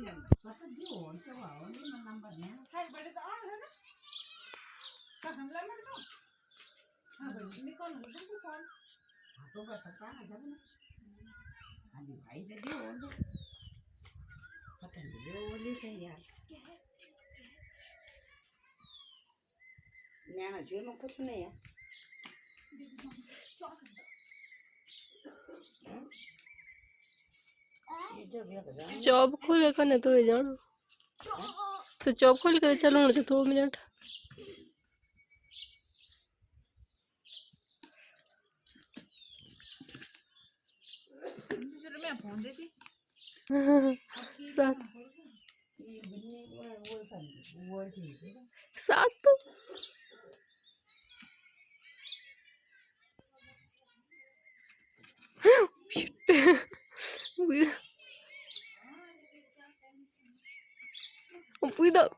पता जो क्या हुआ उन्हें नंबर में हाय बड़े तो और है ना का हमला में तो हां बड़ी निकल लो तुमको कौन हां तो पता है जब ना अभी भाई से जो पता नहीं जो बोली थे यार नैना जो में कुछ नहीं है जॉब खोले करने तो ही जानो तो जॉब खोल कर चलो ना 2 मिनट मैं फोन देती साथ साथ तो cuidado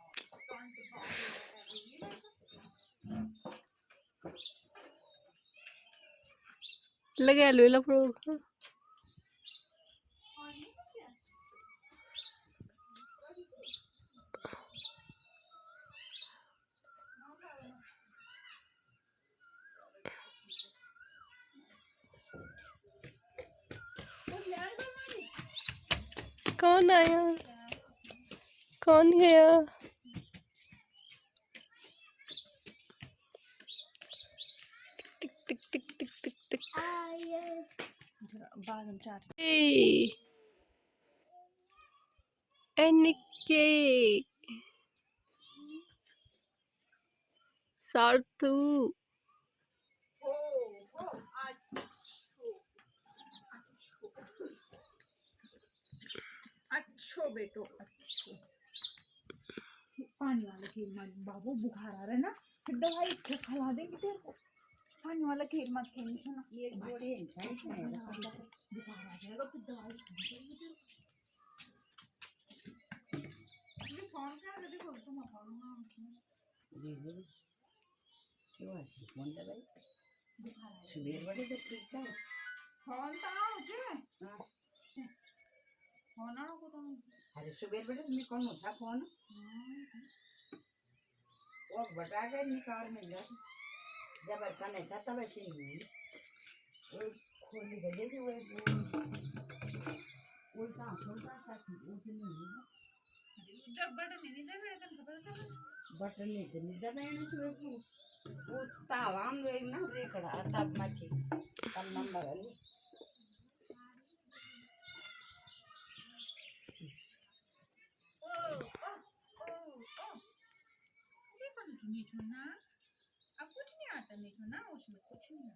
लगा लो ला प्रो कौन आया कौन गया टिक टिक टिक टिक टिक टिक बाद में चाट एनिके सार्थु अच्छो बेटो अच्छो पानी वाला खीर मत बाबू बुखार आ रहा है ना फिर दवाई खिला देंगे तेरे को पानी वाला खीर मत खेलनी सुना ये बड़े इंसान है बुखार आ जाएगा फिर दवाई खानी पड़ेगी तेरे को ये फोन कर दे देखो तुम फोन जी जी क्यों है फोन दे भाई सुबह बड़े तो ठीक है फोन तो आओ जे हां फोन आओ को तुम अरे सुबह बड़े तुमने कौन उठा फोन वो बटा के निकाल में जा जब कने था तब ऐसे नहीं वो खोली गए थे वो उल्टा था वो नहीं जब बटन नहीं दे रहे थे पता चला बटन नहीं दे रहे हैं वो तावाम वे ना रेकड़ा तब मची तब नंबर है नहीं छूना अब कुछ नहीं आता नहीं छूना उसमें कुछ नहीं